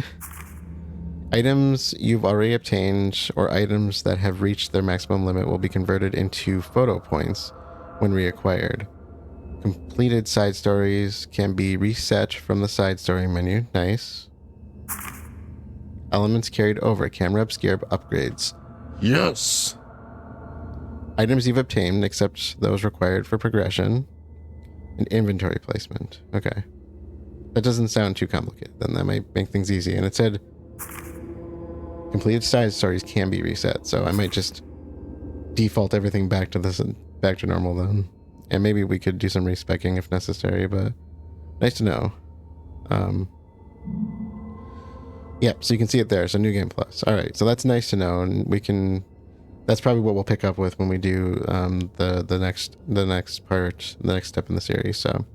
Items you've already obtained or items that have reached their maximum limit will be converted into photo points when reacquired. Completed side stories can be reset from the side story menu. Nice. Elements carried over. Camera obscure upgrades. Yes! Items you've obtained except those required for progression. And inventory placement. Okay. That doesn't sound too complicated. Then that might make things easy. And it said completed side stories can be reset, so I might just default everything back to normal then. And maybe we could do some respecing if necessary, but nice to know. Yep, so you can see it there. So New Game Plus. All right, so that's nice to know, and that's probably what we'll pick up with when we do the next step in the series. So